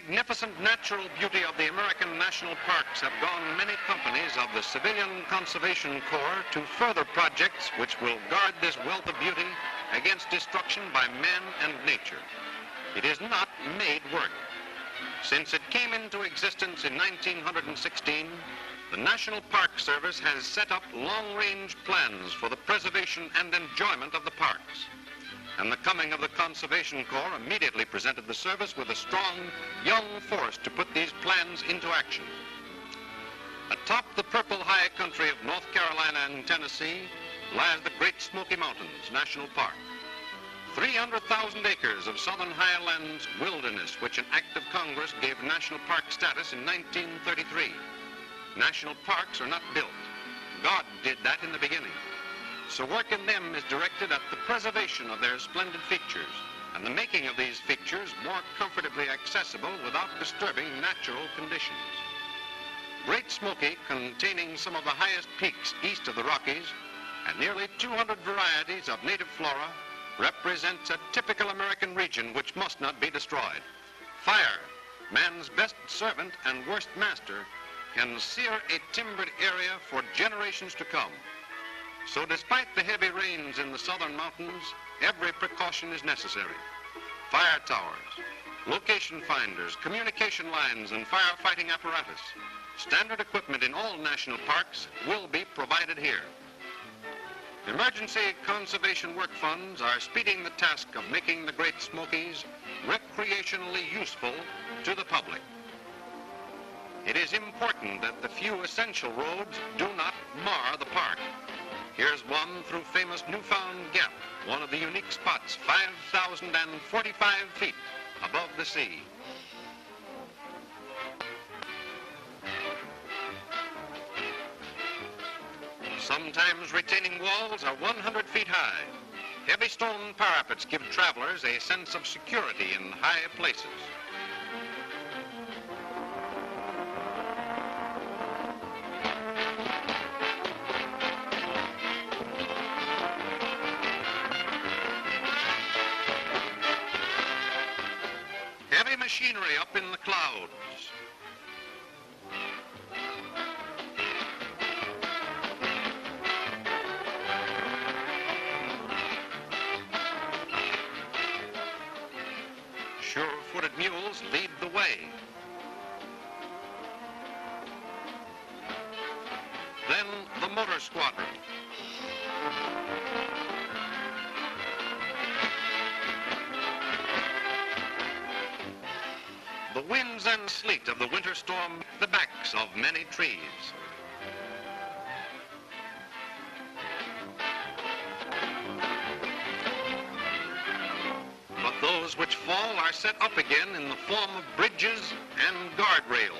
magnificent natural beauty of the American national parks have gone many companies of the Civilian Conservation Corps to further projects which will guard this wealth of beauty against destruction by man and nature. It is not made work. Since it came into existence in 1916, the National Park Service has set up long-range plans for the preservation and enjoyment of the parks. And the coming of the Conservation Corps immediately presented the service with a strong, young force to put these plans into action. Atop the purple high country of North Carolina and Tennessee lies the Great Smoky Mountains National Park. 300,000 acres of southern highlands wilderness, which an act of Congress gave national park status in 1933. National parks are not built. God did that in the beginning. So work in them is directed at the preservation of their splendid features and the making of these features more comfortably accessible without disturbing natural conditions. Great Smoky, containing some of the highest peaks east of the Rockies and nearly 200 varieties of native flora, represents a typical American region which must not be destroyed. Fire, man's best servant and worst master, can sear a timbered area for generations to come. So despite the heavy rains in the southern mountains, every precaution is necessary. Fire towers, location finders, communication lines, and firefighting apparatus. Standard equipment in all national parks will be provided here. Emergency conservation work funds are speeding the task of making the Great Smokies recreationally useful to the public. It is important that the few essential roads do not mar the park. Here's one through famous Newfound Gap, one of the unique spots 5,045 feet above the sea. Sometimes retaining walls are 100 feet high. Heavy stone parapets give travelers a sense of security in high places. Heavy machinery up in the clouds. Sure-footed mules lead the way. Then the motor squadron. The winds and sleet of the winter storm hit the backs of many trees. But those which fall are set up again in the form of bridges and guardrails.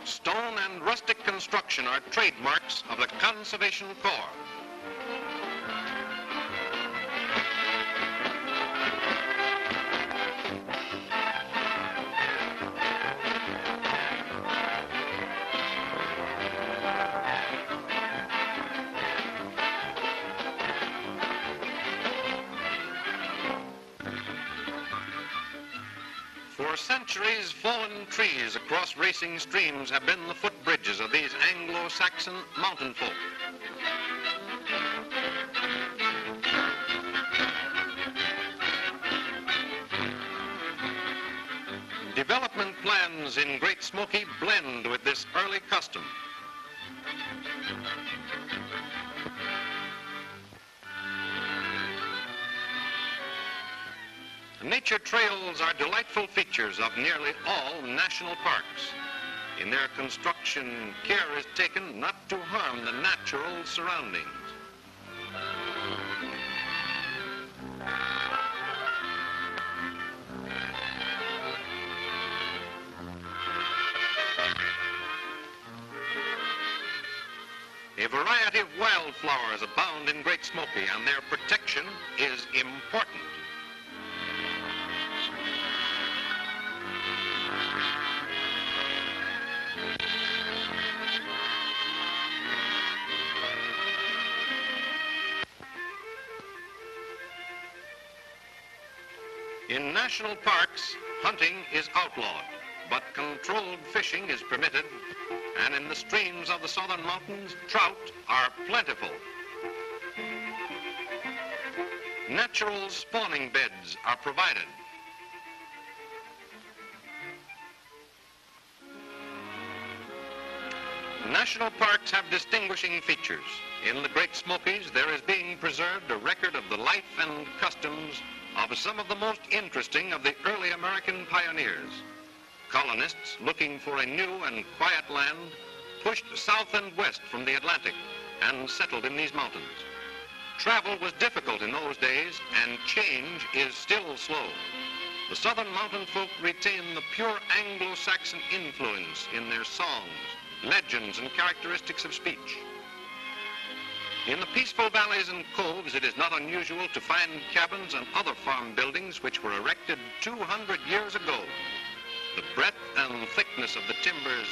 Stone and rustic construction are trademarks of the Conservation Corps. For centuries, fallen trees across racing streams have been the footbridges of these Anglo-Saxon mountain folk. Development plans in Great Smoky blend with this early custom. Nature trails are delightful features of nearly all national parks. In their construction, care is taken not to harm the natural surroundings. A variety of wildflowers abound in Great Smoky, and their protection is important. In national parks, hunting is outlawed, but controlled fishing is permitted, and in the streams of the southern mountains, trout are plentiful. Natural spawning beds are provided. National parks have distinguishing features. In the Great Smokies, there is being preserved a record of the life and customs of some of the most interesting of the early American pioneers. Colonists looking for a new and quiet land pushed south and west from the Atlantic and settled in these mountains. Travel was difficult in those days, and change is still slow. The southern mountain folk retain the pure Anglo-Saxon influence in their songs, legends, and characteristics of speech. In the peaceful valleys and coves, it is not unusual to find cabins and other farm buildings which were erected 200 years ago. The breadth and thickness of the timbers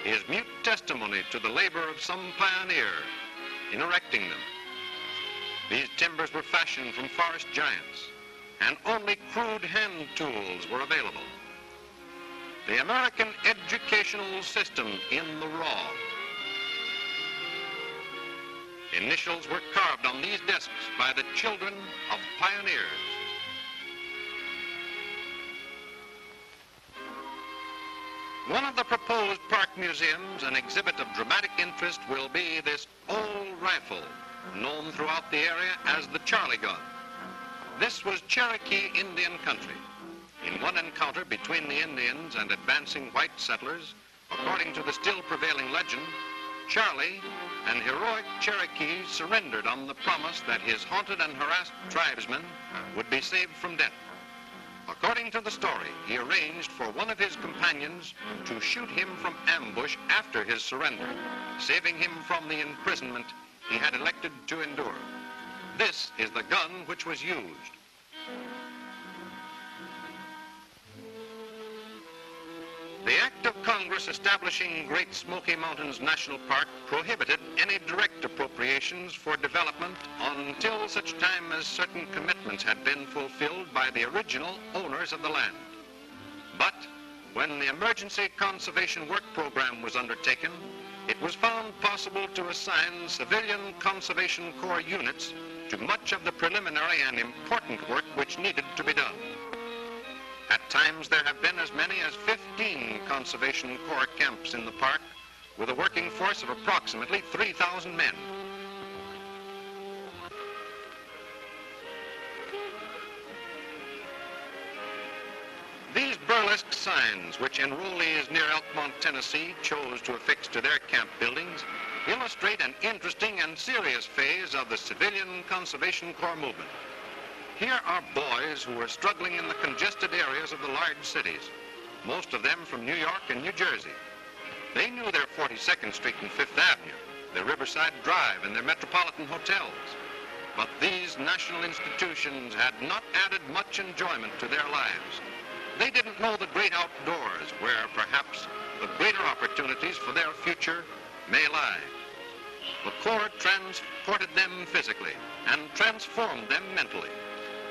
is mute testimony to the labor of some pioneer in erecting them. These timbers were fashioned from forest giants, and only crude hand tools were available. The American educational system in the raw. Initials were carved on these desks by the children of pioneers. One of the proposed park museums, an exhibit of dramatic interest, will be this old rifle, known throughout the area as the Charlie gun. This was Cherokee Indian country. In one encounter between the Indians and advancing white settlers, according to the still prevailing legend, Charlie, an heroic Cherokee, surrendered on the promise that his haunted and harassed tribesmen would be saved from death. According to the story, he arranged for one of his companions to shoot him from ambush after his surrender, saving him from the imprisonment he had elected to endure. This is the gun which was used. The Act of Congress establishing Great Smoky Mountains National Park prohibited any direct appropriations for development until such time as certain commitments had been fulfilled by the original owners of the land. But when the Emergency Conservation Work Program was undertaken, it was found possible to assign civilian Conservation Corps units to much of the preliminary and important work which needed to be done. At times, there have been as many as 15 Conservation Corps camps in the park, with a working force of approximately 3,000 men. These burlesque signs, which enrollees near Elkmont, Tennessee, chose to affix to their camp buildings, illustrate an interesting and serious phase of the civilian Conservation Corps movement. Here are boys who are struggling in the congested areas of the large cities, most of them from New York and New Jersey. They knew their 42nd Street and Fifth Avenue, their Riverside Drive, and their metropolitan hotels. But these national institutions had not added much enjoyment to their lives. They didn't know the great outdoors, where perhaps the greater opportunities for their future may lie. The Corps transported them physically and transformed them mentally.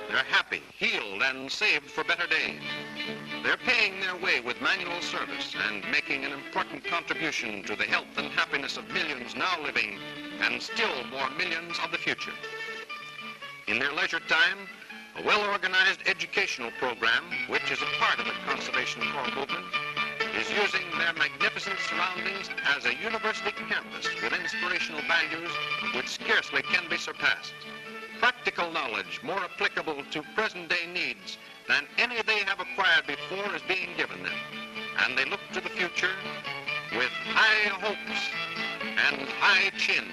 They're happy, healed, and saved for better days. They're paying their way with manual service and making an important contribution to the health and happiness of millions now living and still more millions of the future. In their leisure time, a well-organized educational program, which is a part of the Conservation Corps movement, is using their magnificent surroundings as a university campus with inspirational values which scarcely can be surpassed. Practical knowledge more applicable to present-day needs than any they have acquired before is being given them. And they look to the future with high hopes and high chin.